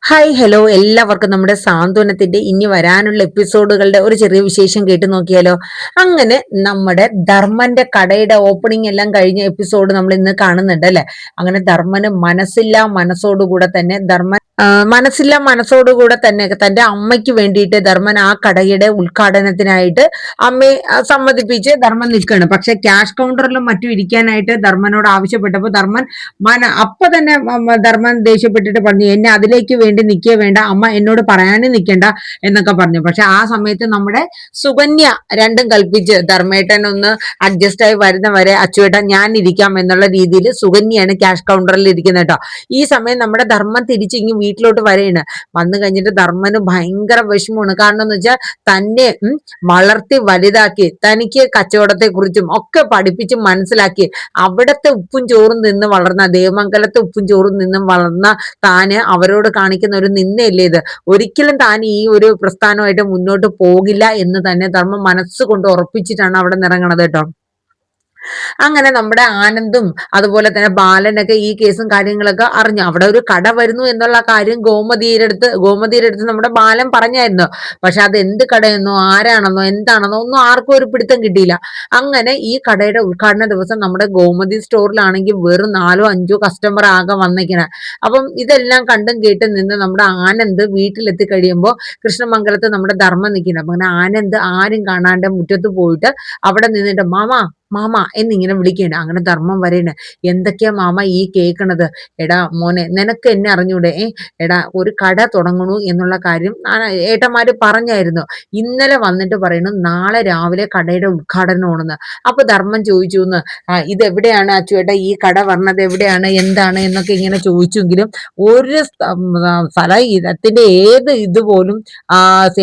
Hi hello എല്ലാവർക്കും നമ്മുടെ സാന്ത്വനത്തിന്റെ ഇനി വരാനുള്ള എപ്പിസോഡുകളുടെ ഒരു ചെറിയ വിശേഷം കേട്ട് നോക്കിയാലോ. അങ്ങനെ നമ്മുടെ ധർമ്മന്റെ കടയുടെ ഓപ്പണിംഗ് എല്ലാം കഴിഞ്ഞ എപ്പിസോഡ് നമ്മൾ ഇന്ന് കാണുന്നുണ്ട് അല്ലെ. അങ്ങനെ ധർമ്മന് മനസ്സില്ലാ മനസ്സോടുകൂടെ തന്നെ മനസ്സില്ലാ മനസ്സോടുകൂടെ തന്നെ തന്റെ അമ്മയ്ക്ക് വേണ്ടിയിട്ട് ധർമ്മൻ ആ കടയുടെ ഉദ്ഘാടനത്തിനായിട്ട് അമ്മയെ സമ്മതിപ്പിച്ച് ധർമ്മൻ നിൽക്കുകയാണ്. പക്ഷെ ക്യാഷ് കൗണ്ടറിലും മറ്റും ഇരിക്കാനായിട്ട് ധർമ്മനോട് ആവശ്യപ്പെട്ടപ്പോൾ അപ്പൊ തന്നെ ധർമ്മൻ ദേഷ്യപ്പെട്ടിട്ട് പറഞ്ഞു, എന്നെ അതിലേക്ക് വേണ്ടി നിൽക്കേ വേണ്ട, അമ്മ എന്നോട് പറയാനും നിൽക്കണ്ട എന്നൊക്കെ പറഞ്ഞു. പക്ഷെ ആ സമയത്ത് നമ്മുടെ സുകന്യ രണ്ടും കൽപ്പിച്ച് ധർമ്മേട്ടൻ ഒന്ന് അഡ്ജസ്റ്റ് ആയി വരുന്ന വരെ അച്ചുവേട്ടൻ ഞാൻ ഇരിക്കാം എന്നുള്ള രീതിയിൽ സുകന്യാണ് ക്യാഷ് കൗണ്ടറിൽ ഇരിക്കുന്നത് കേട്ടോ. ഈ സമയം നമ്മുടെ ധർമ്മം തിരിച്ചിങ്ങി വീട്ടിലോട്ട് വരെയാണ്. വന്നു കഴിഞ്ഞിട്ട് ധർമ്മന് ഭയങ്കര വിഷമമാണ്. കാരണം എന്ന് വെച്ചാൽ തന്നെ വളർത്തി വലുതാക്കി തനിക്ക് കച്ചവടത്തെ കുറിച്ചും ഒക്കെ പഠിപ്പിച്ച് മനസ്സിലാക്കി അവിടത്തെ ഉപ്പും ചോറും നിന്ന് വളർന്ന ദേവമംഗലത്തെ ഉപ്പും ചോറും നിന്നും വളർന്ന താന് അവരോട് കാണിക്കുന്ന ഒരു നിന്നയല്ലേ ഇത്. ഒരിക്കലും താൻ ഈ ഒരു പ്രസ്ഥാനമായിട്ട് മുന്നോട്ട് പോകില്ല എന്ന് തന്നെ ധർമ്മം മനസ്സുകൊണ്ട് ഉറപ്പിച്ചിട്ടാണ് അവിടെ നിറങ്ങണത് കേട്ടോ. അങ്ങനെ നമ്മുടെ ആനന്ദും അതുപോലെ തന്നെ ബാലനൊക്കെ ഈ കേസും കാര്യങ്ങളൊക്കെ അറിഞ്ഞു. അവിടെ ഒരു കട വരുന്നു എന്നുള്ള കാര്യം ഗോമതിയുടെ അടുത്ത് നമ്മുടെ ബാലൻ പറഞ്ഞായിരുന്നു. പക്ഷെ അത് എന്ത് കടയെന്നോ ആരാണെന്നോ എന്താണെന്നോ ഒന്നും ആർക്കും ഒരു പിടുത്തം കിട്ടിയില്ല. അങ്ങനെ ഈ കടയുടെ ഉദ്ഘാടന ദിവസം നമ്മുടെ ഗോമതി സ്റ്റോറിലാണെങ്കിൽ വെറും 4-5 കസ്റ്റമർ ആകെ വന്നേക്കണേ. അപ്പം ഇതെല്ലാം കണ്ടും കേട്ടും നിന്ന് നമ്മുടെ ആനന്ദ് വീട്ടിലെത്തി കഴിയുമ്പോൾ കൃഷ്ണമംഗലത്ത് നമ്മുടെ ധർമ്മം നിൽക്കുന്നത്. അപ്പൊ അങ്ങനെ ആനന്ദ് ആരും കാണാണ്ട് മുറ്റത്ത് പോയിട്ട് അവിടെ നിന്നിട്ട് മാമ മാമ എന്നിങ്ങനെ വിളിക്കണ്ട. അങ്ങനെ ധർമ്മം വരേണ്. എന്തൊക്കെയാ മാമ ഈ കേൾക്കണത്? എടാ മോനെ, നിനക്ക് എന്നെ അറിഞ്ഞൂടെ? എടാ, ഒരു കട തുടങ്ങണു എന്നുള്ള കാര്യം ഏട്ടന്മാര് പറഞ്ഞായിരുന്നു. ഇന്നലെ വന്നിട്ട് പറയുന്നു നാളെ രാവിലെ കടയുടെ ഉദ്ഘാടനമാണെന്ന്. അപ്പൊ ധർമ്മം ചോദിച്ചു എന്ന്, ഇതെവിടെയാണ് അച്ചുവേട്ടാ ഈ കട പറഞ്ഞത്, എവിടെയാണ് എന്താണ് എന്നൊക്കെ ഇങ്ങനെ ചോദിച്ചെങ്കിലും ഒരു സ്ഥലം ഇതിന്റെ ഏത് ഇതുപോലും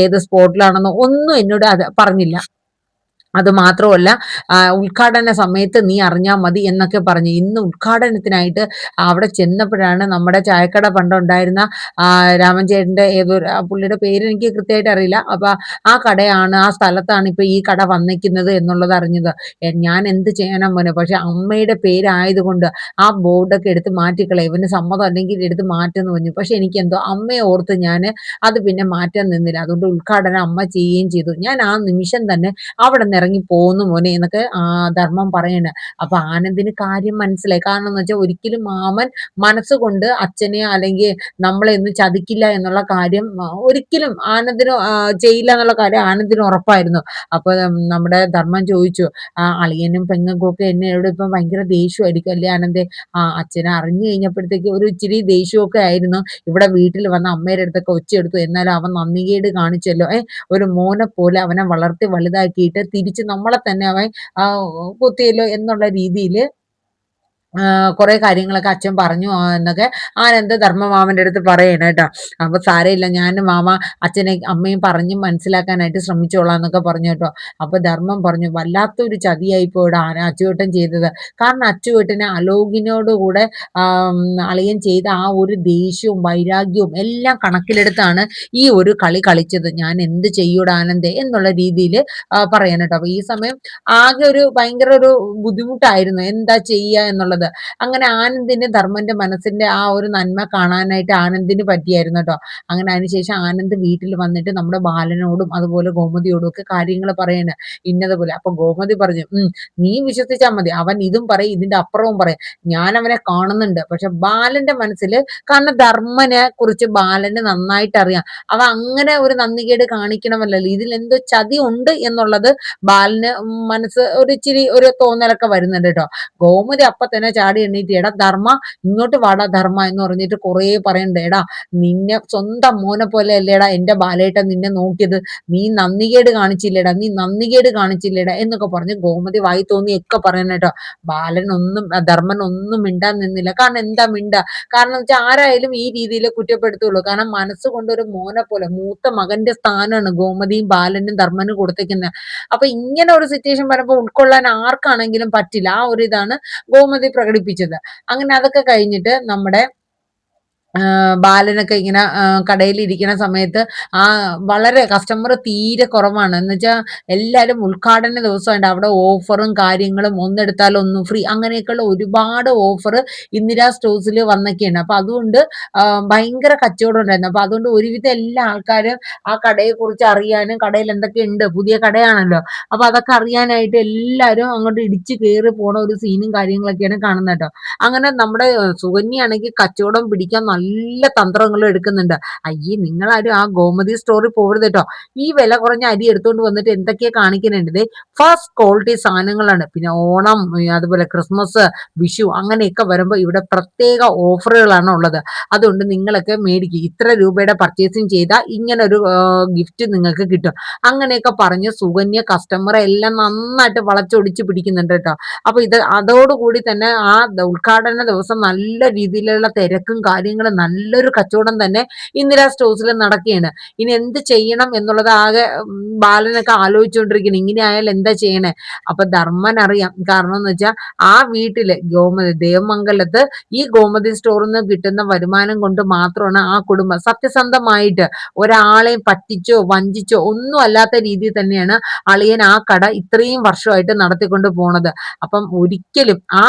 ഏത് സ്പോട്ടിലാണെന്നോ ഒന്നും എന്നോട് അത് പറഞ്ഞില്ല. അത് മാത്രമല്ല, ഉദ്ഘാടന സമയത്ത് നീ അറിഞ്ഞാൽ മതി എന്നൊക്കെ പറഞ്ഞു. ഇന്ന് ഉദ്ഘാടനത്തിനായിട്ട് അവിടെ ചെന്നപ്പോഴാണ് നമ്മുടെ ചായക്കട പണ്ടുണ്ടായിരുന്ന രാമൻ ചേട്ടന്റെ ഏതൊരു പുള്ളിയുടെ പേര് എനിക്ക് കൃത്യമായിട്ട് അറിയില്ല. അപ്പൊ ആ കടയാണ്, ആ സ്ഥലത്താണ് ഇപ്പൊ ഈ കട വന്നിക്കുന്നത് എന്നുള്ളത് അറിഞ്ഞത്. ഞാൻ എന്ത് ചെയ്യാനാ മോനെ, പക്ഷെ അമ്മയുടെ പേരായതുകൊണ്ട് ആ ബോർഡൊക്കെ എടുത്ത് മാറ്റിക്കളെ, ഇവന് സമ്മതം അല്ലെങ്കിൽ എടുത്ത് മാറ്റെന്ന് പറഞ്ഞു. പക്ഷെ എനിക്ക് എന്തോ അമ്മയെ ഓർത്ത് ഞാൻ അത് പിന്നെ മാറ്റാൻ നിന്നില്ല. അതുകൊണ്ട് ഉദ്ഘാടനം അമ്മ ചെയ്യുകയും ചെയ്തു. ഞാൻ ആ നിമിഷം തന്നെ അവിടെ നിന്ന് ഇറങ്ങി പോന്നു മോനെ എന്നൊക്കെ ധർമ്മം പറയണ്. അപ്പൊ ആനന്ദിന് കാര്യം മനസ്സിലായി. കാരണം എന്ന് വെച്ചാൽ ഒരിക്കലും മാമൻ മനസ്സുകൊണ്ട് അച്ഛനെ അല്ലെങ്കിൽ നമ്മളെ ഒന്നും ചതിക്കില്ല എന്നുള്ള കാര്യം ഒരിക്കലും ആനന്ദിന് ചെയ്യില്ല എന്നുള്ള കാര്യം ആനന്ദിന് ഉറപ്പായിരുന്നു. അപ്പൊ നമ്മുടെ ധർമ്മം ചോദിച്ചു, അളിയനും പെങ്ങൾക്കും ഒക്കെ എന്നോട് ഇപ്പം ഭയങ്കര ദേഷ്യമായിരിക്കും അല്ലേ ആനന്ദേ? അച്ഛനെ അറിഞ്ഞു കഴിഞ്ഞപ്പോഴത്തേക്ക് ഒരു ഇച്ചിരി ദേഷ്യമൊക്കെ ആയിരുന്നു. ഇവിടെ വീട്ടിൽ വന്ന അമ്മയുടെ അടുത്തൊക്കെ ഒച്ചയെടുത്തു. എന്നാലും അവൻ നന്ദികേട് കാണിച്ചല്ലോ. ഒരു മോനെ പോലെ അവനെ വളർത്തി വലുതാക്കിയിട്ട് തിരിച്ച് നമ്മളെ തന്നെ അവൻ കുത്തിയല്ലോ എന്നുള്ള രീതിയിൽ കുറെ കാര്യങ്ങളൊക്കെ അച്ഛൻ പറഞ്ഞു എന്നൊക്കെ ആനന്ദ് ധർമ്മമാമന്റെ അടുത്ത് പറയണ കേട്ടോ. അപ്പൊ സാരമില്ല, ഞാൻ മാമ അച്ഛനെ അമ്മയും പറഞ്ഞ് മനസ്സിലാക്കാനായിട്ട് ശ്രമിച്ചോളാം എന്നൊക്കെ പറഞ്ഞു കേട്ടോ. അപ്പൊ ധർമ്മം പറഞ്ഞു, വല്ലാത്തൊരു ചതിയായി പോയുടെ അച്ചുവേട്ടൻ ചെയ്തത്. കാരണം അച്ചുവേട്ടനെ അലോകിനോടുകൂടെ അളിയൻ ചെയ്ത ആ ഒരു ദേഷ്യവും വൈരാഗ്യവും എല്ലാം കണക്കിലെടുത്താണ് ഈ ഒരു കളി കളിച്ചത്. ഞാൻ എന്ത് ചെയ്യൂടെ ആനന്ദേ എന്നുള്ള രീതിയിൽ പറയാൻ കേട്ടോ. അപ്പൊ ഈ സമയം ആകെ ഒരു ഭയങ്കര ഒരു ബുദ്ധിമുട്ടായിരുന്നു എന്താ ചെയ്യുക എന്നുള്ളത്. അങ്ങനെ ആനന്ദിന് ധർമ്മന്റെ മനസ്സിന്റെ ആ ഒരു നന്മ കാണാനായിട്ട് ആനന്ദിന് പറ്റിയായിരുന്നു കേട്ടോ. അങ്ങനെ അതിനുശേഷം ആനന്ദ് വീട്ടിൽ വന്നിട്ട് നമ്മുടെ ബാലനോടും അതുപോലെ ഗോമതിയോടും ഒക്കെ കാര്യങ്ങൾ പറയണ് ഇന്നതുപോലെ. അപ്പൊ ഗോമതി പറഞ്ഞു, നീ വിശ്വസിച്ചാൽ മതി, അവൻ ഇതും പറയും ഇതിന്റെ അപ്പുറവും പറയും, ഞാൻ അവനെ കാണുന്നുണ്ട്. പക്ഷെ ബാലന്റെ മനസ്സിൽ, കാരണം ധർമ്മനെ കുറിച്ച് ബാലന് നന്നായിട്ട് അറിയാം, അവ അങ്ങനെ ഒരു നന്ദികേട് കാണിക്കണമല്ലോ, ഇതിൽ എന്തോ ചതി ഉണ്ട് എന്നുള്ളത് ബാലന് മനസ്സ് ഒരു ഇച്ചിരി ഒരു തോന്നലൊക്കെ വരുന്നുണ്ട് കേട്ടോ. ഗോമതി അപ്പൊ തന്നെ ചാടി എണ്ണീറ്റ്, എടാ ധർമ്മ ഇങ്ങോട്ട് വാടാ ധർമ്മ എന്ന് പറഞ്ഞിട്ട് കുറേ പറയണ്ടേ. എടാ, നിന്നെ സ്വന്തം മോനെ പോലെ അല്ലേടാ എന്റെ ബാലേട്ടൻ നിന്നെ നോക്കിയത്, നീ നന്ദികേട് കാണിച്ചില്ലേടാ എന്നൊക്കെ പറഞ്ഞ് ഗോമതി വായി തോന്നിയൊക്കെ പറയണ കേട്ടോ. ധർമ്മൻ ഒന്നും മിണ്ടാൻ നിന്നില്ല. കാരണം എന്താ കാരണം വെച്ചാൽ ആരായാലും ഈ രീതിയിൽ കുറ്റപ്പെടുത്തുള്ളൂ. കാരണം മനസ്സുകൊണ്ട് ഒരു മോനെ പോലെ മൂത്ത മകന്റെ സ്ഥാനമാണ് ഗോമതിയും ബാലനും ധർമ്മനും കൊടുത്തേക്കുന്നത്. അപ്പൊ ഇങ്ങനെ ഒരു സിറ്റുവേഷൻ വരുമ്പോൾ ഉൾക്കൊള്ളാൻ ആർക്കാണെങ്കിലും പറ്റില്ല. ആ ഒരു ഇതാണ് ഗോമതി പ്രകടിപ്പിച്ചത്. അങ്ങനെ അതൊക്കെ കഴിഞ്ഞിട്ട് നമ്മുടെ ബാലനൊക്കെ ഇങ്ങനെ കടയിൽ ഇരിക്കുന്ന സമയത്ത് ആ വളരെ കസ്റ്റമർ തീരെ കുറവാണ്. എന്ന് വെച്ചാൽ എല്ലാവരും ഉദ്ഘാടന ദിവസമായിട്ട് അവിടെ ഓഫറും കാര്യങ്ങളും ഒന്നെടുത്താൽ ഒന്ന് ഫ്രീ അങ്ങനെയൊക്കെയുള്ള ഒരുപാട് ഓഫർ ഇന്ദിരാ സ്റ്റോഴ്സിൽ വന്നൊക്കെയാണ്. അപ്പൊ അതുകൊണ്ട് ഭയങ്കര കച്ചവടം ഉണ്ടായിരുന്നു. അപ്പൊ അതുകൊണ്ട് ഒരുവിധം എല്ലാ ആൾക്കാരും ആ കടയെ കുറിച്ച് അറിയാനും കടയിൽ എന്തൊക്കെ ഉണ്ട്, പുതിയ കടയാണല്ലോ, അപ്പൊ അതൊക്കെ അറിയാനായിട്ട് എല്ലാവരും അങ്ങോട്ട് ഇടിച്ചു കയറി പോണ ഒരു സീനും കാര്യങ്ങളൊക്കെയാണ് കാണുന്നത് കേട്ടോ. അങ്ങനെ നമ്മുടെ സുകന്യാണെങ്കിൽ കച്ചവടം പിടിക്കാൻ നല്ല തന്ത്രങ്ങൾ എടുക്കുന്നുണ്ട്. അയ്യേ, നിങ്ങളാരും ആ ഗോമതി സ്റ്റോറിൽ പോകരുത് കേട്ടോ. ഈ വില കുറഞ്ഞ അരി എടുത്തുകൊണ്ട് വന്നിട്ട് എന്തൊക്കെയാ കാണിക്കുന്നുണ്ട്. ഫസ്റ്റ് ക്വാളിറ്റി സാധനങ്ങളാണ്. പിന്നെ ഓണം, അതുപോലെ ക്രിസ്മസ്, വിഷു അങ്ങനെയൊക്കെ വരുമ്പോൾ ഇവിടെ പ്രത്യേക ഓഫറുകളാണ് ഉള്ളത്. അതുകൊണ്ട് നിങ്ങളൊക്കെ മേടിക്കും, ഇത്ര രൂപയുടെ പർച്ചേസിങ് ചെയ്താൽ ഇങ്ങനെ ഒരു ഗിഫ്റ്റ് നിങ്ങൾക്ക് കിട്ടും. അങ്ങനെയൊക്കെ പറഞ്ഞ് സുകന്യ കസ്റ്റമറെ എല്ലാം നന്നായിട്ട് വളച്ചൊടിച്ച് പിടിക്കുന്നുണ്ട് കേട്ടോ. അപ്പൊ അതോടുകൂടി തന്നെ ആ ഉദ്ഘാടന ദിവസം നല്ല രീതിയിലുള്ള തിരക്കും കാര്യങ്ങളും നല്ലൊരു കച്ചവടം തന്നെ ഇന്ദിരാ സ്റ്റോഴ്സിൽ നടക്കുകയാണ്. ഇനി എന്ത് ചെയ്യണം എന്നുള്ളത് ആകെ ബാലനൊക്കെ ആലോചിച്ചുകൊണ്ടിരിക്കണം, ഇങ്ങനെ ആയാൽ എന്താ ചെയ്യണേ. അപ്പൊ ധർമ്മൻ അറിയാം. കാരണം എന്ന് വെച്ചാൽ ആ വീട്ടില് ദേവമംഗലത്ത് ഈ ഗോമതി സ്റ്റോറിൽ നിന്ന് കിട്ടുന്ന വരുമാനം കൊണ്ട് മാത്രമാണ് ആ കുടുംബം സത്യസന്ധമായിട്ട് ഒരാളെയും പറ്റിച്ചോ വഞ്ചിച്ചോ ഒന്നും അല്ലാത്ത രീതിയിൽ തന്നെയാണ് അളിയൻ ആ കട ഇത്രയും വർഷമായിട്ട് നടത്തിക്കൊണ്ട് പോണത്. അപ്പം ഒരിക്കലും ആ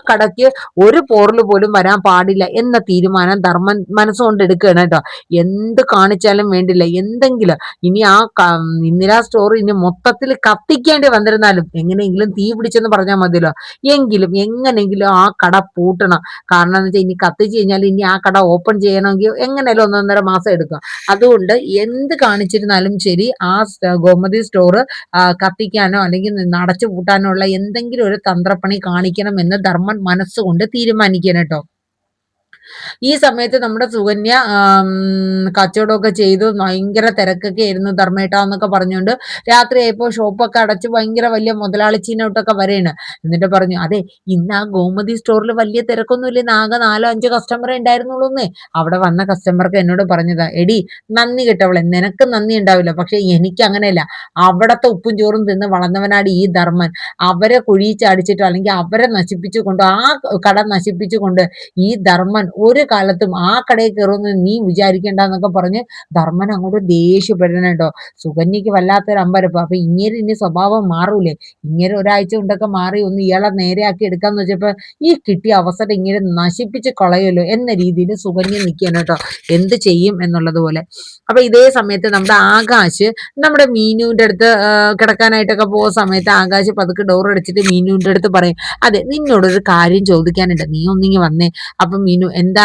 കടയ്ക്ക് ഒരു പോറൽ പോലും വരാൻ പാടില്ല എന്ന തീരുമാനം ധർമ്മൻ മനസ്സുകൊണ്ട് എടുക്കുകയാണ് കേട്ടോ. എന്ത് കാണിച്ചാലും വേണ്ടില്ല, എന്തെങ്കിലും ഇനി ആ ഇന്ദിരാ സ്റ്റോർ ഇനി മൊത്തത്തിൽ കത്തിക്കേണ്ടി വന്നിരുന്നാലും എങ്ങനെയെങ്കിലും തീ പിടിച്ചെന്ന് പറഞ്ഞാൽ മതിയല്ലോ, എങ്കിലും എങ്ങനെയെങ്കിലും ആ കട പൂട്ടണം. കാരണം എന്ന് വെച്ചാൽ ഇനി കത്തിച്ച് കഴിഞ്ഞാൽ ഇനി ആ കട ഓപ്പൺ ചെയ്യണമെങ്കിൽ എങ്ങനെയാലും 1.5 മാസം എടുക്കും. അതുകൊണ്ട് എന്ത് കാണിച്ചിരുന്നാലും ശരി ആ ഗോമതി സ്റ്റോർ കത്തിക്കാനോ അല്ലെങ്കിൽ അടച്ചു പൂട്ടാനോ ഉള്ള എന്തെങ്കിലും ഒരു തന്ത്രപ്പണി കാണിക്കണം എന്ന് ധർമ്മൻ മനസ്സുകൊണ്ട് തീരുമാനിക്കണം കേട്ടോ. ഈ സമയത്ത് നമ്മുടെ സുകന്യ കച്ചവടമൊക്കെ ചെയ്തു ഭയങ്കര തിരക്കൊക്കെ ആയിരുന്നു. ധർമ്മേട്ട എന്നൊക്കെ പറഞ്ഞുകൊണ്ട് രാത്രിയായപ്പോൾ ഷോപ്പൊക്കെ അടച്ച് ഭയങ്കര വലിയ മുതലാളിച്ചീനോട്ടൊക്കെ വരെയാണ്. എന്നിട്ട് പറഞ്ഞു, അതെ ഇന്ന് ആ ഗോമതി സ്റ്റോറിൽ വലിയ തിരക്കൊന്നും ഇല്ല, ആകെ 4-5 കസ്റ്റമറേ ഉണ്ടായിരുന്നുള്ളൂന്നേ. അവിടെ വന്ന കസ്റ്റമർക്ക് എന്നോട് പറഞ്ഞതാ, എടി നന്ദി കെട്ടവളെ, നിനക്ക് നന്ദി ഉണ്ടാവില്ല, പക്ഷെ എനിക്ക് അങ്ങനെയല്ല. അവിടത്തെ ഉപ്പും ചോറും തിന്ന് വളർന്നവനാണ് ഈ ധർമ്മൻ. അവരെ കുഴി ചാടിച്ചിട്ടോ അല്ലെങ്കിൽ അവരെ നശിപ്പിച്ചുകൊണ്ട് ആ കട നശിപ്പിച്ചുകൊണ്ട് ഈ ധർമ്മൻ ഒരു കാലത്തും ആ കടയിൽ കയറുമെന്ന് നീ വിചാരിക്കേണ്ടെന്നൊക്കെ പറഞ്ഞ് ധർമ്മൻ അങ്ങോട്ട് ദേഷ്യപ്പെടണം കേട്ടോ. സുകന്യക്ക് വല്ലാത്തൊരു അമ്പരപ്പ്. അപ്പൊ ഇങ്ങനെ ഇനി സ്വഭാവം മാറൂലേ, ഇങ്ങനെ ഒരാഴ്ച കൊണ്ടൊക്കെ മാറി ഒന്ന് ഇയാളെ നേരെയാക്കി എടുക്കാന്ന് വെച്ചപ്പോ ഈ കിട്ടിയ അവസരം ഇങ്ങനെ നശിപ്പിച്ച് കളയുമല്ലോ എന്ന രീതിയിൽ സുകന്യ നിൽക്കുകയാണ് കേട്ടോ, എന്ത് ചെയ്യും എന്നുള്ളത് പോലെ. അപ്പൊ ഇതേ സമയത്ത് നമ്മുടെ ആകാശ് നമ്മുടെ മീനുവിന്റെ അടുത്ത് കിടക്കാനായിട്ടൊക്കെ പോകുന്ന സമയത്ത് ആകാശ് പതുക്കെ ഡോർ അടിച്ചിട്ട് മീനുവിന്റെ അടുത്ത് പറയും, അതെ നിന്നോടൊരു കാര്യം ചോദിക്കാനുണ്ട്, നീ ഒന്നിങ്ങി വന്നേ. അപ്പൊ മീനു എന്താ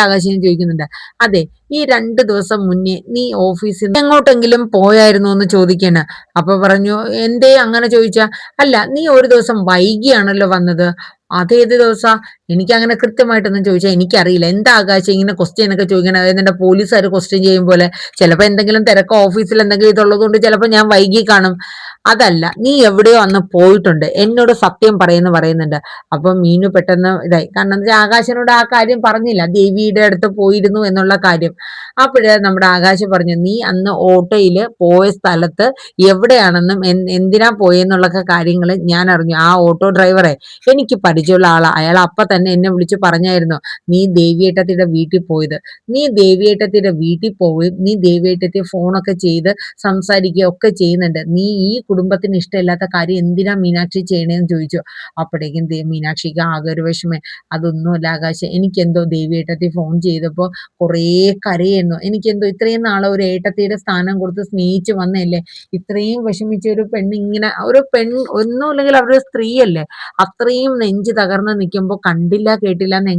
ആകാശം ചോദിക്കുന്നുണ്ട്. അതെ, ഈ 2 ദിവസം മുന്നേ നീ ഓഫീസിൽ നിന്ന് എങ്ങോട്ടെങ്കിലും പോയായിരുന്നു എന്ന് ചോദിക്കണ. അപ്പൊ പറഞ്ഞു, എന്തേ അങ്ങനെ ചോദിച്ചാ. അല്ല, നീ ഒരു ദിവസം വൈകിയാണല്ലോ വന്നത്, അതേത് ദിവസാ? എനിക്ക് അങ്ങനെ കൃത്യമായിട്ടൊന്നും ചോദിച്ചാൽ എനിക്കറിയില്ല. എന്താ ആകാശം ഇങ്ങനെ ക്വസ്റ്റ്യൻ ഒക്കെ ചോദിക്കണം, അതായത് പോലീസുകാർ ക്വസ്റ്റ്യൻ ചെയ്യും പോലെ. ചിലപ്പോ എന്തെങ്കിലും തിരക്ക് ഓഫീസിൽ എന്തെങ്കിലും ഇതുള്ളത് കൊണ്ട് ചിലപ്പോൾ ഞാൻ വൈകി കാണും. അതല്ല, നീ എവിടെയോ അന്ന് പോയിട്ടുണ്ട്, എന്നോട് സത്യം പറയുന്നുണ്ട്. അപ്പൊ മീനു പെട്ടെന്ന് ഇതായി. കാരണം എന്താ വെച്ചാൽ ആകാശനോട് ആ കാര്യം പറഞ്ഞില്ല, ദേവിയുടെ അടുത്ത് പോയിരുന്നു എന്നുള്ള കാര്യം. അപ്പോഴേ നമ്മുടെ ആകാശ് പറഞ്ഞു, നീ അന്ന് ഓട്ടോയില് പോയ സ്ഥലത്ത് എവിടെയാണെന്നും എന്തിനാ പോയെന്നുള്ളൊക്കെ കാര്യങ്ങൾ ഞാൻ അറിഞ്ഞു. ആ ഓട്ടോ ഡ്രൈവറെ എനിക്ക് പരിചയമുള്ള ആളാ. അയാൾ അപ്പൊ തന്നെ എന്നെ വിളിച്ച് പറഞ്ഞായിരുന്നു, നീ ദേവിയേട്ടത്തിയുടെ വീട്ടിൽ പോയത്. നീ ദേവിയേട്ടത്തിയുടെ വീട്ടിൽ പോവുകയും നീ ദേവിയേട്ടത്തെ ഫോണൊക്കെ ചെയ്ത് സംസാരിക്കുകയും ഒക്കെ ചെയ്യുന്നുണ്ട്. നീ ഈ കുടുംബത്തിന് ഇഷ്ടമില്ലാത്ത കാര്യം എന്തിനാ മീനാക്ഷി ചെയ്യണേന്ന് ചോദിച്ചു. അപ്പോഴേക്കും മീനാക്ഷിക്ക് ആകെ ഒരു വിഷമേ. അതൊന്നുമല്ല ആകാശം, എനിക്കെന്തോ ദേവിയേട്ടത്തി ഫോൺ ചെയ്തപ്പോ കുറേ കരയായിരുന്നു. എനിക്കെന്തോ ഇത്രയും നാളെ ഒരു ഏട്ടത്തിയുടെ സ്ഥാനം കൊടുത്ത് സ്നേഹിച്ച് വന്നല്ലേ, ഇത്രയും വിഷമിച്ച ഒരു പെണ്ണ് ഇങ്ങനെ ഒരു ഒന്നുമില്ലെങ്കിൽ അവരൊരു സ്ത്രീയല്ലേ, അത്രയും നെഞ്ച് തകർന്ന് നിൽക്കുമ്പോൾ കണ്ടില്ല കേട്ടില്ല എന്ന്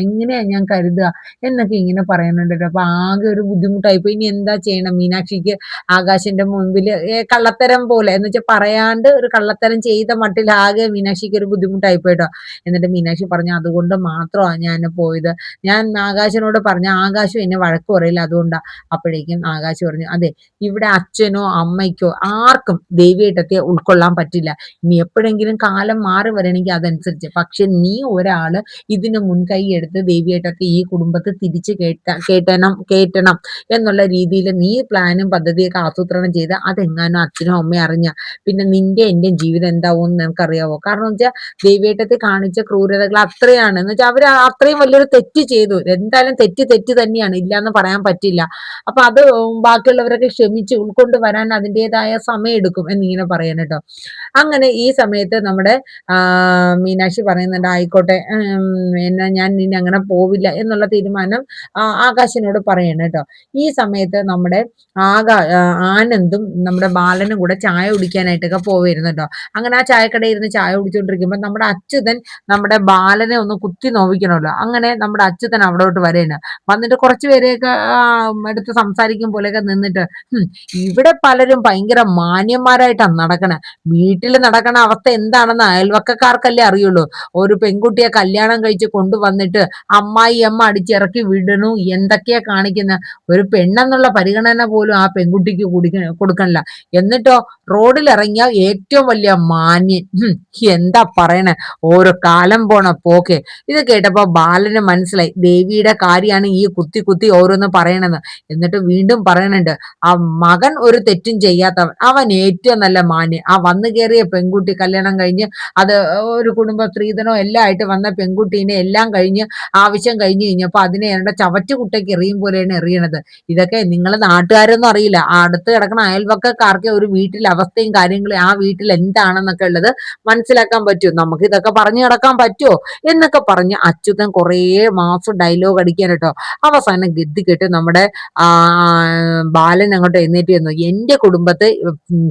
എങ്ങനെയാ ഞാൻ കരുതുക എന്നൊക്കെ ഇങ്ങനെ പറയുന്നുണ്ട്. അപ്പൊ ആകെ ഒരു ബുദ്ധിമുട്ടായിപ്പോ. ഇനി എന്താ ചെയ്യണം? മീനാക്ഷിക്ക് ആകാശിന്റെ മുമ്പിൽ കള്ളത്തരം പോലെ എന്ന് വെച്ചാൽ പറയാണ്ട് ഒരു കള്ളത്തരം ചെയ്ത മട്ടിൽ ആകെ മീനാക്ഷിക്ക് ഒരു ബുദ്ധിമുട്ടായിപ്പോയിട്ടോ. എന്നിട്ട് മീനാക്ഷി പറഞ്ഞു, അതുകൊണ്ട് മാത്രമാണ് ഞാൻ പോയത്. ഞാൻ ആകാശിനോട് പറഞ്ഞു, ആകാശം എന്നെ വഴക്ക് പറയില്ല, അതുകൊണ്ടാ. അപ്പോഴേക്കും ആകാശ് പറഞ്ഞു, അതെ ഇവിടെ അച്ഛനോ അമ്മയ്ക്കോ ആർക്കും ദേവിയേട്ടത്തെ ഉൾക്കൊള്ളാൻ പറ്റില്ല. ഇനി എപ്പോഴെങ്കിലും കാലം മാറി വരണമെങ്കിൽ അതനുസരിച്ച്, പക്ഷെ നീ ഒരാള് ഇതിന് മുൻകൈ എടുത്ത് ദേവിയേട്ടത്തി ഈ കുടുംബത്തെ തിരിച്ച് കേറ്റണം എന്നുള്ള രീതിയിൽ നീ പ്ലാനും പദ്ധതിയൊക്കെ ആസൂത്രണം ചെയ്ത് അതെങ്ങാനും അച്ഛനും അമ്മയും അറിഞ്ഞ പിന്നെ നിന്റെ എന്റെയും ജീവിതം എന്താവും എന്ന് നിനക്കറിയാവോ? കാരണം വെച്ചാൽ ദേവിയേട്ടത്തി കാണിച്ച ക്രൂരതകൾ അത്രയാണ് എന്ന് വെച്ചാൽ അവര് അത്രയും വലിയൊരു തെറ്റ് ചെയ്തു. എന്തായാലും തെറ്റ് തന്നെയാണ്, ഇല്ലാന്ന് പറയാൻ പറ്റില്ല. അപ്പൊ അത് ബാക്കിയുള്ളവരൊക്കെ ക്ഷമിച്ച് ഉൾക്കൊണ്ട് വരാൻ അതിൻ്റെതായ സമയം എടുക്കും എന്നിങ്ങനെ പറയാൻ കേട്ടോ. അങ്ങനെ ഈ സമയത്ത് നമ്മുടെ മീനാക്ഷി പറയുന്നുണ്ട്, ആയിക്കോട്ടെ എന്നാ ഞാൻ ഇനി അങ്ങനെ പോവില്ല എന്നുള്ള തീരുമാനം ആകാശിനോട് പറയണം കേട്ടോ. ഈ സമയത്ത് നമ്മുടെ ആനന്ദും നമ്മുടെ ബാലനും കൂടെ ചായ കുടിക്കാനായിട്ടൊക്കെ പോവായിരുന്നു കേട്ടോ. അങ്ങനെ ആ ചായക്കടയിൽ ഇരുന്ന് ചായ കുടിച്ചുകൊണ്ടിരിക്കുമ്പോൾ നമ്മുടെ അച്യുതൻ നമ്മുടെ ബാലനെ ഒന്ന് കുത്തി നോവിക്കണമല്ലോ. അങ്ങനെ നമ്മുടെ അച്യുതൻ അവിടോട്ട് വരെയാണ് വന്നിട്ട് കുറച്ചു പേരെയൊക്കെ എടുത്ത് സംസാരിക്കും പോലെയൊക്കെ നിന്നിട്ട്, ഇവിടെ പലരും ഭയങ്കര മാന്യന്മാരായിട്ടാണ് നടക്കണേ. വീട്ടിൽ നടക്കണ അവസ്ഥ എന്താണെന്ന് അയൽവക്കക്കാർക്കല്ലേ അറിയുള്ളൂ. ഒരു പെൺകുട്ടിയെ കല്യാണം കഴിച്ച് കൊണ്ടുവന്നിട്ട് അമ്മായി അമ്മ അടിച്ചിറക്കി വിടണു, എന്തൊക്കെയാ കാണിക്കുന്ന. ഒരു പെണ്ണെന്നുള്ള പരിഗണന പോലും ആ പെൺകുട്ടിക്ക് കൊടുക്കണില്ല. എന്നിട്ടോ റോഡിൽ ഇറങ്ങിയ ഏറ്റവും വലിയ മാന്യൻ. എന്താ പറയണേ, ഓരോ കാലം പോണ പോക്കെ. ഇത് കേട്ടപ്പോ ബാലന് മനസ്സിലായി ദേവിയുടെ കാര്യമാണ് ഈ കുത്തി കുത്തി ഓരോന്ന് പറയണെന്ന്. എന്നിട്ട് വീണ്ടും പറയണുണ്ട്, ആ മകൻ ഒരു തെറ്റും ചെയ്യാത്തവൻ, അവൻ ഏറ്റവും നല്ല മാന്യൻ. ആ വന്നു കയറിയ പെൺകുട്ടി കല്യാണം കഴിഞ്ഞ് അത് ഒരു കുടുംബ സ്ത്രീധനോ എല്ലാം ആയിട്ട് വന്ന പെൺകുട്ടീനെ എല്ലാം കഴിഞ്ഞ് ആവശ്യം കഴിഞ്ഞ് കഴിഞ്ഞപ്പോ അതിനെ എന്റെ ചവറ്റുകുട്ടയ്ക്ക് എറിയും പോലെയാണ് എറിയണത്. ഇതൊക്കെ നിങ്ങൾ നാട്ടുകാരൊന്നും അറിയില്ല, അടുത്ത് കിടക്കുന്ന അയൽവക്കക്കാർക്ക് ഒരു വീട്ടിലെ അവസ്ഥയും കാര്യങ്ങളും ആ വീട്ടിൽ എന്താണെന്നൊക്കെ ഉള്ളത് മനസ്സിലാക്കാൻ പറ്റും. നമുക്ക് ഇതൊക്കെ പറഞ്ഞു കിടക്കാൻ പറ്റുമോ എന്നൊക്കെ പറഞ്ഞ് അച്യുതൻ കുറേ മാസം ഡയലോഗ് അടിക്കാൻ കേട്ടോ. അവസാനം ഗതി കെട്ട് നമ്മുടെ ബാലൻ അങ്ങോട്ട് എഴുന്നേറ്റ് വന്നു, എന്റെ കുടുംബത്തെ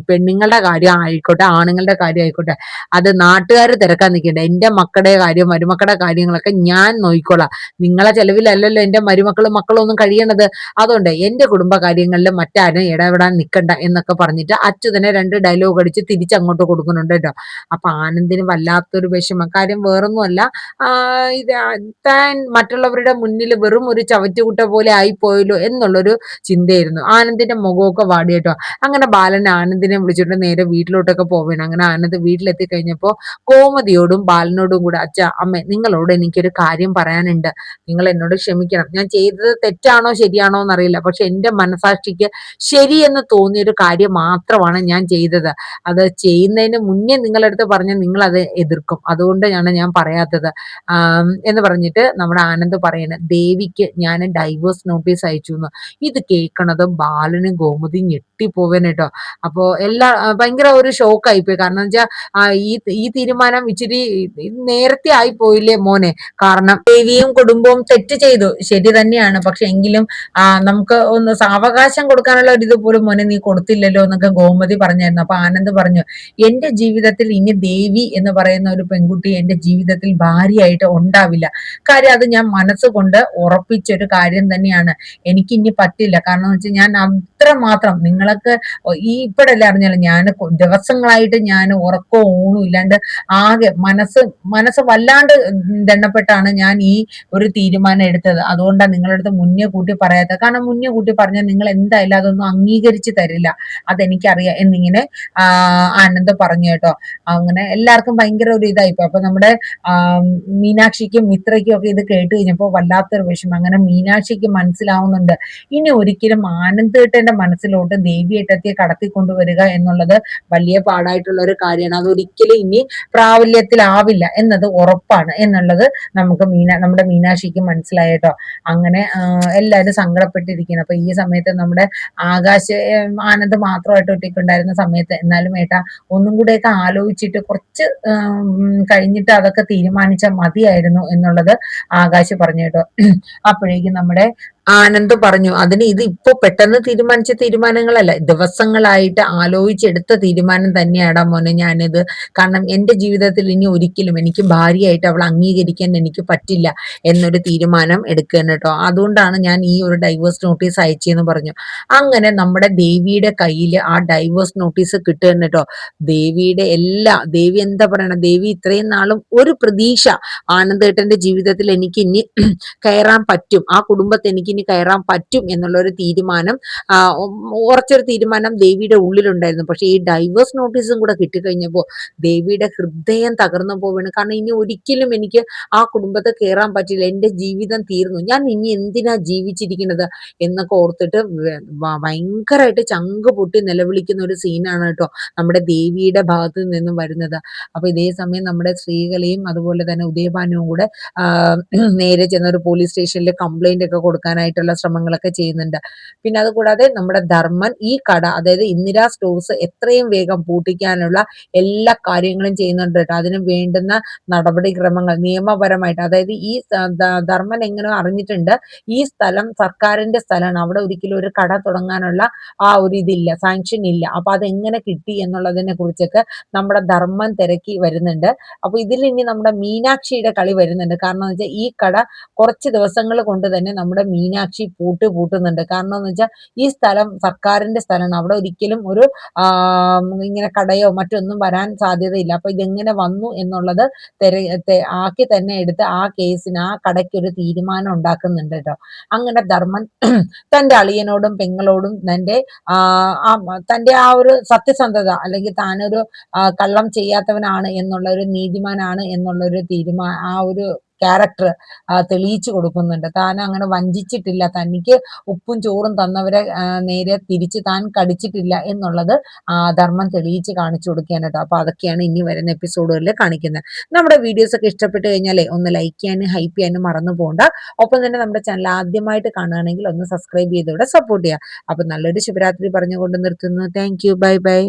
പെണ്ണുങ്ങളുടെ കാര്യം ആയിക്കോട്ടെ ആണുങ്ങളുടെ കാര്യം ആയിക്കോട്ടെ അത് നാട്ടുകാർ തിരക്കാൻ നിൽക്കണ്ട. എന്റെ മക്കളുടെ കാര്യം മരുമക്കളുടെ കാര്യങ്ങളൊക്കെ ഞാൻ നോക്കിക്കോളാം. നിങ്ങളെ ചെലവിലല്ലല്ലോ എന്റെ മരുമക്കളും മക്കളും ഒന്നും കഴിയണത്. അതുകൊണ്ട് എന്റെ കുടുംബ കാര്യങ്ങളിൽ മറ്റാരും ഇടപെടാൻ നിൽക്കണ്ട എന്നൊക്കെ പറഞ്ഞിട്ട് അച്യുതനെ 2 ഡയലോഗ് അടിച്ച് തിരിച്ചങ്ങോട്ട് കൊടുക്കുന്നുണ്ട് കേട്ടോ. അപ്പൊ ആനന്ദിന് വല്ലാത്തൊരു വിഷമം. കാര്യം വേറൊന്നുമല്ല, ഇത് താൻ മറ്റുള്ളവരുടെ മുന്നിൽ വെറും ഒരു ചവറ്റുകുട്ട പോലെ ആയിപ്പോയല്ലോ എന്നുള്ളൊരു ചിന്തയായിരുന്നു. ആനന്ദിന്റെ മുഖമൊക്കെ വാടി കേട്ടോ. അങ്ങനെ ബാലൻ ആനന്ദിനെ വിളിച്ചിട്ട് നേരെ വീട്ടിലോട്ടൊക്കെ പോവേണം. അങ്ങനെ ആനന്ദ് വീട്ടിലെത്തി കഴിഞ്ഞപ്പോ കോമതിയോടും ബാലനോടും കൂടെ, അച്ഛാ അമ്മേ നിങ്ങളോട് എനിക്കൊരു കാര്യം പറയാനുണ്ട്, നിങ്ങൾ എന്നോട് ക്ഷമിക്കണം. ഞാൻ ചെയ്തത് തെറ്റാണോ ശരിയാണോ എന്നറിയില്ല, പക്ഷെ എന്റെ മനസാക്ഷിക്ക് ശരിയെന്ന് തോന്നിയൊരു കാര്യം മാത്രമാണ് ഞാൻ ചെയ്തത്. അത് ചെയ്യുന്നതിന് മുന്നേ നിങ്ങളടുത്ത് പറഞ്ഞ നിങ്ങൾ അത് എതിർക്കും, അതുകൊണ്ടാണ് ഞാൻ പറയാത്തത് എന്ന് പറഞ്ഞിട്ട് നമ്മുടെ ആനന്ദ് പറയുന്നത്, ദേവിക്ക് ഞാൻ ഡൈവേഴ്സ് നോട്ടീസ് അയച്ചു എന്ന്. ഇത് കേൾക്കണത് ബാലനും ഗോമതിയും ഞെട്ടിപ്പോവാൻ കേട്ടോ. അപ്പോ ഭയങ്കര ഒരു ഷോക്കായി പോയി. കാരണം വെച്ചാൽ ഈ തീരുമാനം ഇച്ചിരി നേരത്തെ ആയി പോയില്ലേ മോനെ. കാരണം ദേവിയും കുടുംബവും തെറ്റ് ചെയ്തു, ശരി തന്നെയാണ്. പക്ഷെ എങ്കിലും നമുക്ക് ഒന്ന് സാവകാശം കൊടുക്കാനുള്ള ഒരു ഇത് പോലും മോനെ നീ കൊടുത്തില്ലല്ലോ എന്നൊക്കെ ഗോമതി പറഞ്ഞായിരുന്നു. അപ്പൊ ആനന്ദ് പറഞ്ഞു, എന്റെ ജീവിതത്തിൽ ഇനി ദേവി എന്ന് പറയുന്ന ഒരു പെൺകുട്ടി എന്റെ ജീവിതത്തിൽ ഭാര്യയായിട്ട് ഉണ്ടാവില്ല. കാര്യം അത് ഞാൻ മനസ്സുകൊണ്ട് ഉറപ്പിച്ചൊരു കാര്യം തന്നെയാണ്. എനിക്ക് ഇനി പറ്റില്ല. കാരണം എന്ന് വെച്ചാൽ ഞാൻ അത്രമാത്രം നിങ്ങൾക്ക് ഇപ്പോഴല്ലേ അറിഞ്ഞാലും ഞാൻ ദിവസങ്ങളായിട്ട് ഞാൻ ഉറക്കവും ഊണും ഇല്ലാണ്ട് ആകെ മനസ്സ് വല്ലാണ്ട് ദണ്ണപ്പെട്ടാണ് ഞാൻ ഈ ഒരു തീരുമാനം എടുത്തത്. അതുകൊണ്ടാണ് നിങ്ങളുടെ അടുത്ത് മുന്നേ കൂട്ടി പറയാത്തത്. കാരണം മുന്നേ കൂട്ടി പറഞ്ഞാൽ നിങ്ങൾ എന്തായാലും അതൊന്നും അംഗീകരിച്ച് തരില്ല, അതെനിക്കറിയാം എന്നിങ്ങനെ ആനന്ദ് പറഞ്ഞു കേട്ടോ. അങ്ങനെ എല്ലാവർക്കും ഭയങ്കര ഒരു ഇതായിപ്പോ. അപ്പൊ നമ്മുടെ മീനാക്ഷിക്കും മിത്രയ്ക്കും ഒക്കെ ഇത് കേട്ട് കഴിഞ്ഞപ്പോ വല്ലാത്തൊരു വിഷമം. അങ്ങനെ മീനാക്ഷിക്ക് മനസ്സിലാവുന്നുണ്ട് ഇനി ഒരിക്കലും ആനന്ദേട്ടന്റെ മനസ്സിലോട്ട് ദേവിയേട്ടത്തിയെ കടത്തിക്കൊണ്ടുവരിക എന്നുള്ളത് വലിയ പാടായിട്ടുള്ള ഒരു കാര്യമാണ്. അതൊരിക്കലും ഇനി പ്രാബല്യത്തിലാവില്ല എന്നത് ഉറപ്പാണ് എന്നുള്ളത് നമുക്ക് നമ്മുടെ മീനാക്ഷിക്ക് മനസ്സിലായിട്ടോ. അങ്ങനെ എല്ലാവരും സങ്കടപ്പെട്ടിരിക്കണം. അപ്പൊ ഈ സമയത്ത് നമ്മുടെ ആനന്ദ് മാത്രമായിട്ട് ഒറ്റയ്ക്കുണ്ടായിരുന്ന സമയത്ത്, എന്നാലും ഏട്ടാ ഒന്നും കൂടെയൊക്കെ ആലോചിച്ചിട്ട് കുറച്ച് കഴിഞ്ഞിട്ട് അതൊക്കെ തീരുമാനിച്ചാൽ മതിയായിരുന്നു എന്നുള്ളത് ആകാശ് പറഞ്ഞു കേട്ടോ. അപ്പോഴേക്കും നമ്മുടെ ആനന്ദ് പറഞ്ഞു, അതിന് ഇത് ഇപ്പൊ പെട്ടെന്ന് തീരുമാനിച്ച തീരുമാനങ്ങളല്ല, ദിവസങ്ങളായിട്ട് ആലോചിച്ചെടുത്ത തീരുമാനം തന്നെയാടാ മോനെ ഞാനിത്. കാരണം എന്റെ ജീവിതത്തിൽ ഇനി ഒരിക്കലും എനിക്ക് ഭാര്യയായിട്ട് അവൾ അംഗീകരിക്കാൻ എനിക്ക് പറ്റില്ല എന്നൊരു തീരുമാനം എടുക്കുകയാണ് കേട്ടോ. അതുകൊണ്ടാണ് ഞാൻ ഈ ഒരു ഡൈവേഴ്സ് നോട്ടീസ് അയച്ചെന്ന് പറഞ്ഞു. അങ്ങനെ നമ്മുടെ ദേവിയുടെ കയ്യിൽ ആ ഡൈവേഴ്സ് നോട്ടീസ് കിട്ടുകയാണ് കേട്ടോ. ദേവി എന്താ പറയണ, ദേവി ഇത്രയും നാളും ഒരു പ്രതീക്ഷ ആനന്ദേട്ടന്റെ ജീവിതത്തിൽ എനിക്ക് ഇനി കയറാൻ പറ്റും, ആ കുടുംബത്തെ എനിക്ക് ഇനി കയറാൻ പറ്റും എന്നുള്ള ഒരു തീരുമാനം, ഉറച്ചൊരു തീരുമാനം ദേവിയുടെ ഉള്ളിലുണ്ടായിരുന്നു. പക്ഷെ ഈ ഡൈവേഴ്സ് നോട്ടീസും കൂടെ കിട്ടിക്കഴിഞ്ഞപ്പോൾ ദേവിയുടെ ഹൃദയം തകർന്നു പോവുകയാണ്. കാരണം ഇനി ഒരിക്കലും എനിക്ക് ആ കുടുംബത്തെ കയറാൻ പറ്റില്ല, എന്റെ ജീവിതം തീർന്നു, ഞാൻ ഇനി എന്തിനാ ജീവിച്ചിരിക്കുന്നത് എന്നൊക്കെ ഓർത്തിട്ട് ഭയങ്കരമായിട്ട് ചങ്ക് പൊട്ടി നിലവിളിക്കുന്ന ഒരു സീനാണ് കേട്ടോ നമ്മുടെ ദേവിയുടെ ഭാഗത്ത് നിന്നും വരുന്നത്. അപ്പൊ ഇതേ സമയം നമ്മുടെ ശ്രീകലയും അതുപോലെ തന്നെ ഉദയഭാനുവും കൂടെ നേരെ ചെന്ന ഒരു പോലീസ് സ്റ്റേഷനിൽ കംപ്ലൈന്റ് ഒക്കെ കൊടുക്കാനായിട്ടുള്ള ശ്രമങ്ങളൊക്കെ ചെയ്യുന്നുണ്ട്. പിന്നെ അതുകൂടാതെ നമ്മുടെ ധർമ്മൻ ഈ കട, അതായത് ഇന്ദിരാ സ്റ്റോഴ്സ് എത്രയും വേഗം പൂട്ടിക്കാനുള്ള എല്ലാ കാര്യങ്ങളും ചെയ്യുന്നുണ്ട് കേട്ടോ. അതിന് വേണ്ടുന്ന നടപടിക്രമങ്ങൾ നിയമപരമായിട്ട്, അതായത് ഈ ധർമ്മൻ എങ്ങനെ അറിഞ്ഞിട്ടുണ്ട് ഈ സ്ഥലം സർക്കാരിന്റെ സ്ഥലമാണ്, അവിടെ ഒരിക്കലും ഒരു കട തുടങ്ങാനുള്ള ആ ഒരു ഇതില്ല, സാങ്ഷൻ ഇല്ല. അപ്പൊ അതെങ്ങനെ കിട്ടി എന്നുള്ളതിനെ കുറിച്ചൊക്കെ നമ്മുടെ ധർമ്മൻ തിരക്കി വരുന്നുണ്ട്. അപ്പൊ ഇതിൽ ഇനി നമ്മുടെ മീനാക്ഷിയുടെ കളി വരുന്നുണ്ട്. കാരണം എന്ന് വെച്ചാൽ ഈ കട കുറച്ച് ദിവസങ്ങൾ കൊണ്ട് തന്നെ നമ്മുടെ മീനാക്ഷി പൂട്ടുന്നുണ്ട്. കാരണം എന്ന് വെച്ചാൽ ഈ സ്ഥലം സർക്കാരിന്റെ സ്ഥലമാണ്, അവിടെ ഒരിക്കലും ഒരു ഇങ്ങനെ കടയോ മറ്റൊന്നും വരാൻ സാധ്യതയില്ല. അപ്പൊ ഇതെങ്ങനെ വന്നു എന്നുള്ളത് ആക്കി തന്നെ എടുത്ത് ആ കേസിന്, ആ കടയ്ക്ക് ഒരു തീരുമാനം ഉണ്ടാക്കുന്നുണ്ട് കേട്ടോ. അങ്ങനെ ധർമ്മൻ തന്റെ അളിയനോടും പെങ്ങളോടും തന്റെ ആ ഒരു സത്യസന്ധത, അല്ലെങ്കിൽ താനൊരു കള്ളം ചെയ്യാത്തവനാണ് എന്നുള്ള ഒരു നീതിമാനാണ് എന്നുള്ള ഒരു ആ ഒരു ക്യാരക്ടർ തെളിയിച്ചു കൊടുക്കുന്നുണ്ട്. താൻ അങ്ങനെ വഞ്ചിച്ചിട്ടില്ല, തനിക്ക് ഉപ്പും ചോറും തന്നവരെ നേരെ തിരിച്ച് താൻ കടിച്ചിട്ടില്ല എന്നുള്ളത് ധർമ്മം തെളിയിച്ച് കാണിച്ചു കൊടുക്കുകയാണ് കേട്ടോ. അപ്പൊ അതൊക്കെയാണ് ഇനി വരുന്ന എപ്പിസോഡുകളിൽ കാണിക്കുന്നത്. നമ്മുടെ വീഡിയോസ് ഒക്കെ ഇഷ്ടപ്പെട്ട് കഴിഞ്ഞാലേ ഒന്ന് ലൈക്ക് ചെയ്യാനും ഹൈപ്പ് ചെയ്യാനും മറന്നു പോകണ്ട. ഒപ്പം തന്നെ നമ്മുടെ ചാനൽ ആദ്യമായിട്ട് കാണുകയാണെങ്കിൽ ഒന്ന് സബ്സ്ക്രൈബ് ചെയ്തോടെ സപ്പോർട്ട് ചെയ്യുക. അപ്പൊ നല്ലൊരു ശിവരാത്രി പറഞ്ഞുകൊണ്ട് നിർത്തുന്നു. Thank you, bye bye.